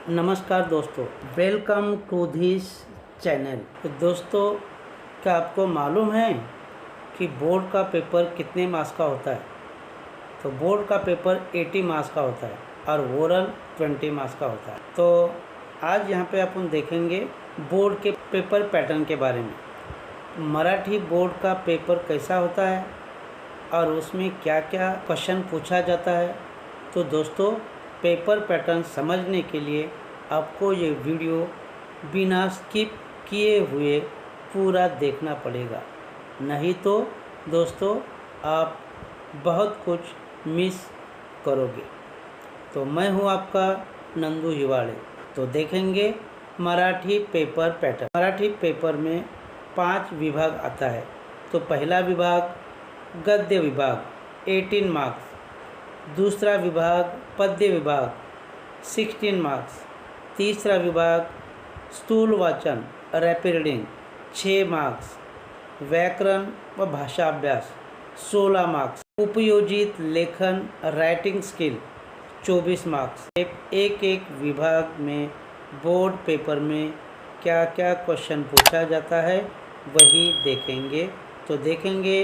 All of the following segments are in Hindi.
नमस्कार दोस्तों, वेलकम टू दिस चैनल। तो दोस्तों, क्या आपको मालूम है कि बोर्ड का पेपर कितने मार्क्स का होता है? तो बोर्ड का पेपर 80 मार्क्स का होता है और ओरल 20 मार्क्स का होता है। तो आज यहाँ पे अपन देखेंगे बोर्ड के पेपर पैटर्न के बारे में। मराठी बोर्ड का पेपर कैसा होता है और उसमें क्या क्या क्वेश्चन पूछा जाता है। तो दोस्तों, पेपर पैटर्न समझने के लिए आपको ये वीडियो बिना स्किप किए हुए पूरा देखना पड़ेगा, नहीं तो दोस्तों आप बहुत कुछ मिस करोगे। तो मैं हूँ आपका नंदू हिवाड़े। तो देखेंगे Marathi paper pattern. Marathi paper में 5 विभाग आता है। तो पहला विभाग गद्य विभाग 18 मार्क्स, दूसरा विभाग पद्य विभाग 16 मार्क्स, तीसरा विभाग स्थूल वाचन रैपिड रीडिंग 6 मार्क्स, व्याकरण व भाषा अभ्यास 16 मार्क्स, उपयोजित लेखन राइटिंग स्किल 24 मार्क्स। एक एक विभाग में बोर्ड पेपर में क्या क्या क्वेश्चन पूछा जाता है वही देखेंगे। तो देखेंगे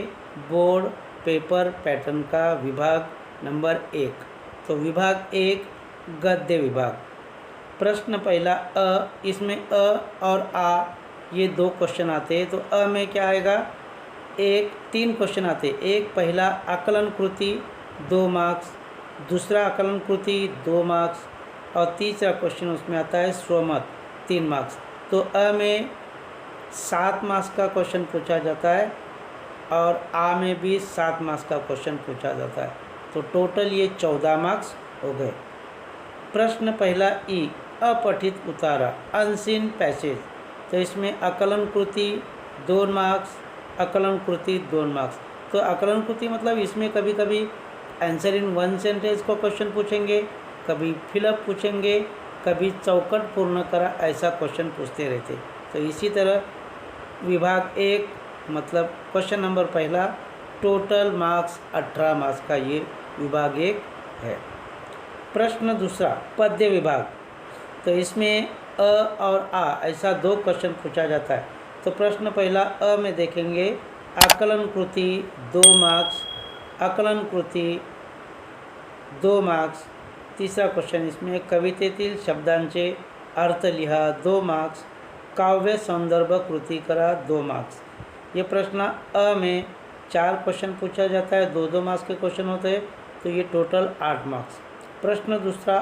बोर्ड पेपर पैटर्न का विभाग नंबर 1। तो विभाग 1 गद्य विभाग। प्रश्न पहला इसमें और आ ये 2 क्वेश्चन आते हैं। तो में क्या आएगा? 3 क्वेश्चन आते हैं। एक पहला आकलन कृति 2 मार्क्स, दूसरा आकलन कृति 2 मार्क्स और तीसरा क्वेश्चन उसमें आता है स्वमत 3 मार्क्स। तो में 7 मार्क्स का क्वेश्चन पूछा जाता है और आ में भी 7 मार्क्स का क्वेश्चन पूछा जाता है। तो टोटल ये 14 मार्क्स हो गए। प्रश्न पहला ई अपठित उतारा अनसीन पैसेज। तो इसमें आकलन कृति 2 मार्क्स, आकलन कृति 2 मार्क्स। तो आकलन कृति मतलब इसमें कभी कभी आंसर इन 1 सेंटेंस को क्वेश्चन पूछेंगे, कभी फिलअप पूछेंगे, कभी चौकट पूर्ण करा ऐसा क्वेश्चन पूछते रहते। तो इसी तरह विभाग 1 मतलब क्वेश्चन नंबर पहला टोटल मार्क्स 18 मार्क्स का ये विभाग 1 है। प्रश्न दूसरा पद्य विभाग। तो इसमें और आ ऐसा 2 क्वेश्चन पूछा जाता है। तो प्रश्न पहला में देखेंगे आकलन कृति 2 मार्क्स, आकलन कृति 2 मार्क्स। तीसरा क्वेश्चन इसमें कवितेतील शब्दांचे अर्थ लिहा 2 मार्क्स, काव्य संदर्भ कृति करा 2 मार्क्स। ये प्रश्न में 4 क्वेश्चन पूछा जाता है, 2-2 मार्क्स के क्वेश्चन होते हैं। तो ये टोटल 8 मार्क्स। प्रश्न दूसरा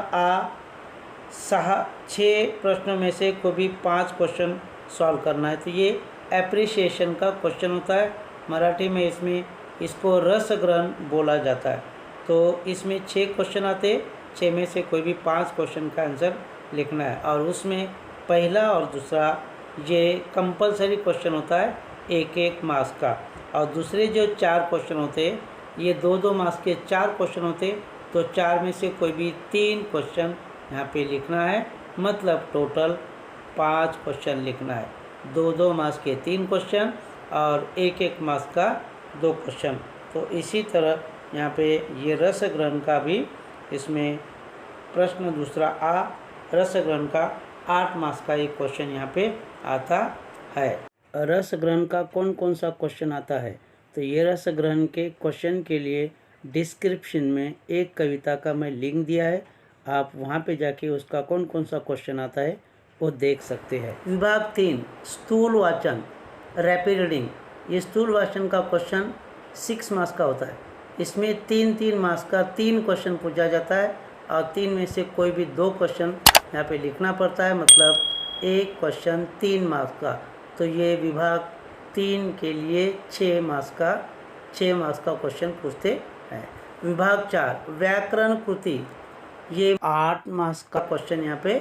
6 प्रश्नों में से कोई भी 5 क्वेश्चन सॉल्व करना है। तो ये एप्रिसिएशन का क्वेश्चन होता है। मराठी में इसमें इसको रस ग्रहण बोला जाता है। तो इसमें 6 क्वेश्चन आते, 6 में से कोई भी 5 क्वेश्चन का आंसर लिखना है और उसमें पहला और दूसरा ये कंपलसरी क्वेश्चन होता है 1-1 मार्क्स का। और दूसरे जो 4 क्वेश्चन होते हैं ये 2-2 मार्क्स के 4 क्वेश्चन होते। तो 4 में से कोई भी 3 क्वेश्चन यहाँ पे लिखना है, मतलब टोटल 5 क्वेश्चन लिखना है। 2-2 मार्क्स के 3 क्वेश्चन और 1-1 मार्क्स का 2 क्वेश्चन। तो इसी तरह यहाँ पे ये रस ग्रहण का भी इसमें प्रश्न दूसरा रस ग्रहण का 8 मार्क्स का एक क्वेश्चन यहाँ पे आता है। रस ग्रहण का कौन कौन सा क्वेश्चन आता है? तो ये रस ग्रहण के क्वेश्चन के लिए डिस्क्रिप्शन में एक कविता का मैं लिंक दिया है, आप वहाँ पे जाके उसका कौन कौन सा क्वेश्चन आता है वो देख सकते हैं। विभाग 3 स्थूल वाचन रैपिड रीडिंग। ये स्थूल वाचन का क्वेश्चन 6 मार्क्स का होता है। इसमें 3-3 मार्क्स का 3 क्वेश्चन पूछा जाता है और 3 में से कोई भी 2 क्वेश्चन यहाँ पे लिखना पड़ता है, मतलब एक क्वेश्चन 3 मार्क्स का। तो ये विभाग 3 के लिए 6 मार्क्स का क्वेश्चन पूछते हैं। विभाग 4 व्याकरण कृति, ये 8 मार्क्स का क्वेश्चन यहाँ पे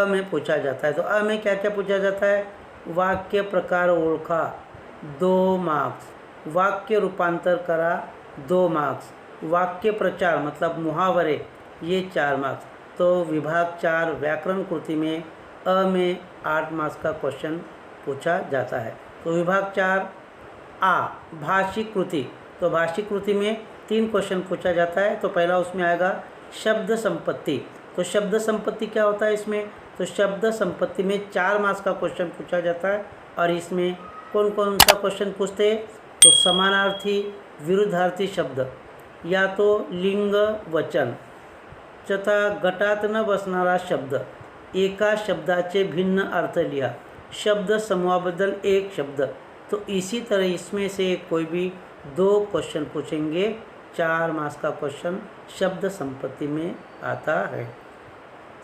में पूछा जाता है। तो में क्या क्या पूछा जाता है? वाक्य प्रकार ओळखा 2 मार्क्स, वाक्य रूपांतर करा 2 मार्क्स, वाक्य प्रचार मतलब मुहावरे ये 4 मार्क्स। तो विभाग 4 व्याकरण कृति में में 8 मार्क्स का क्वेश्चन पूछा जाता है। तो विभाग 4 भाषिक कृति। तो भाषिक कृति में 3 क्वेश्चन पूछा जाता है। तो पहला उसमें आएगा शब्द संपत्ति, तो शब्द संपत्ति क्या होता है इसमें? तो शब्द संपत्ति में 4 मार्क्स का क्वेश्चन पूछा जाता है। और इसमें कौन कौन सा क्वेश्चन पूछते हैं? तो समानार्थी, विरुद्धार्थी शब्द, या तो लिंग वचन, तथा गटात न बसणारा शब्द, एका शब्दाचे भिन्न अर्थ लिहा, शब्द समूहाबद्दल एक शब्द। तो इसी तरह इसमें से कोई भी 2 क्वेश्चन पूछेंगे। 4 मार्क्स का क्वेश्चन शब्द संपत्ति में आता है।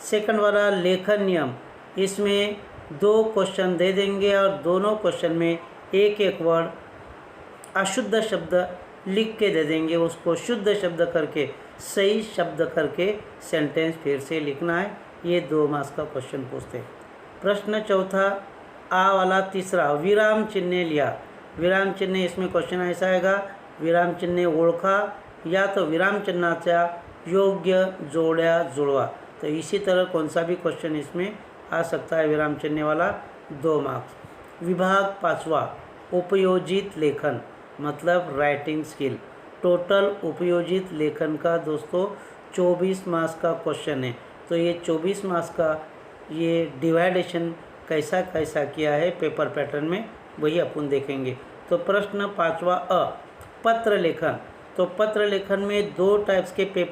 सेकंड वाला लेखन नियम, इसमें 2 क्वेश्चन दे देंगे और दोनों क्वेश्चन में एक एक वर्ड अशुद्ध शब्द लिख के दे देंगे, उसको शुद्ध शब्द करके, सही शब्द करके सेंटेंस फिर से लिखना है। ये 2 मार्क्स का क्वेश्चन पूछते हैं। प्रश्न चौथा, आ वाला तीसरा, विराम चिन्ह लिया। विराम चिन्ह, इसमें क्वेश्चन ऐसा आएगा, विराम चिन्ह ओळखा, या तो विराम चिन्हाच्या योग्य जोड्या जुळवा। तो इसी तरह कौन सा भी क्वेश्चन इसमें आ सकता है विराम चिन्ह वाला, 2 मार्क्स। विभाग 5वां, उपयोजित लेखन मतलब राइटिंग स्किल। टोटल उपयोजित लेखन का दोस्तों 24 मार्क्स का क्वेश्चन है। तो ये 24 मार्क्स का ये डिवाइडेशन कैसा कैसा किया है पेपर पैटर्न में, वही अपन देखेंगे। तो प्रश्न 5वां अ, पत्र लेखन। तो पत्र लेखन में 2 टाइप्स के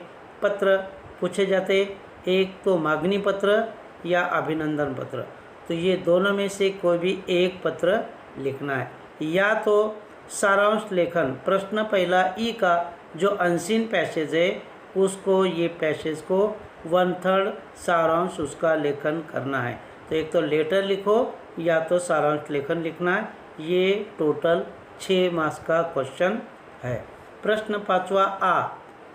पत्र पूछे जाते हैं, एक तो मांगनी पत्र या अभिनंदन पत्र। तो ये दोनों में से कोई भी एक पत्र लिखना है। या तो सारांश लेखन, प्रश्न पहला ई का जो अनसीन पैसेज है उसको, ये पैसेज को 1/3 सारांश उसका लेखन करना है। तो एक तो लेटर लिखो या तो सारांश लेखन लिखना है। ये टोटल 6 मार्क्स का क्वेश्चन है। प्रश्न 5वां आ,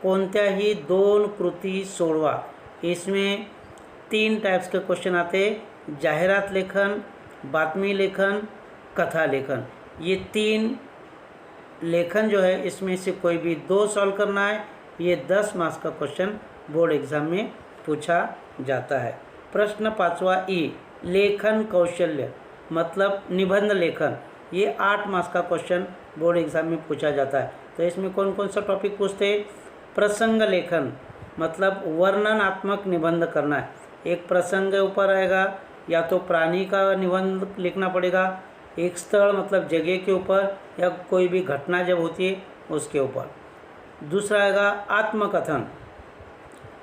कोणत्याही 2 कृती सोडवा। इसमें 3 टाइप्स के क्वेश्चन आते हैं, जाहिरात लेखन, बातमी लेखन, कथा लेखन। ये 3 लेखन जो है इसमें से कोई भी 2 सॉल्व करना है। ये 10 मार्क्स का क्वेश्चन बोर्ड एग्जाम में पूछा जाता है। प्रश्न 5वां ई, लेखन कौशल्य मतलब निबंध लेखन। ये 8 मार्क्स का क्वेश्चन बोर्ड एग्जाम में पूछा जाता है। तो इसमें कौन कौन सा टॉपिक पूछते हैं? प्रसंग लेखन मतलब वर्णनात्मक निबंध करना है। एक प्रसंग के ऊपर आएगा, या तो प्राणी का निबंध लिखना पड़ेगा, एक स्थल मतलब जगह के ऊपर, या कोई भी घटना जब होती है उसके ऊपर। दूसरा आएगा आत्मकथन।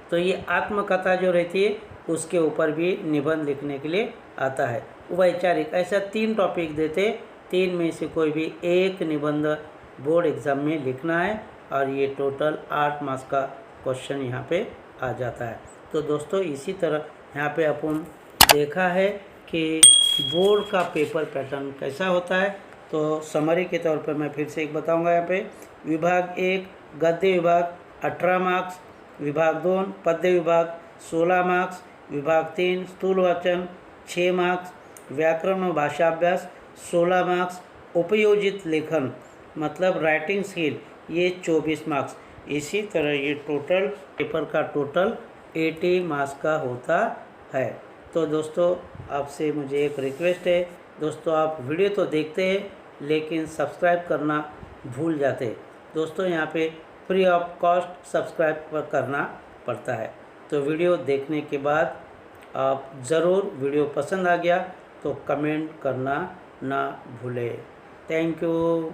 तो ये आत्मकथा जो रहती है उसके ऊपर भी निबंध लिखने के लिए आता है। वैचारिक, ऐसा 3 टॉपिक देते, 3 में से कोई भी एक निबंध बोर्ड एग्ज़ाम में लिखना है। और ये टोटल 8 मार्क्स का क्वेश्चन यहाँ पे आ जाता है। तो दोस्तों इसी तरह यहाँ पे अपन देखा है कि बोर्ड का पेपर पैटर्न कैसा होता है। तो समरी के तौर पर मैं फिर से एक बताऊंगा। यहाँ पे विभाग 1 गद्य विभाग 18 मार्क्स, विभाग 2 पद्य विभाग 16 मार्क्स, विभाग 3 स्थूल वाचन 6 मार्क्स, व्याकरण और भाषा अभ्यास 16 मार्क्स, उपयोजित लेखन मतलब राइटिंग स्किल ये 24 मार्क्स। इसी तरह ये टोटल पेपर का टोटल 80 मार्क्स का होता है। तो दोस्तों आपसे मुझे एक रिक्वेस्ट है, दोस्तों आप वीडियो तो देखते हैं लेकिन सब्सक्राइब करना भूल जाते हैं। दोस्तों यहाँ पे फ्री ऑफ कॉस्ट सब्सक्राइब करना पड़ता है। तो वीडियो देखने के बाद आप ज़रूर, वीडियो पसंद आ गया तो कमेंट करना ना भूलें। Thank you.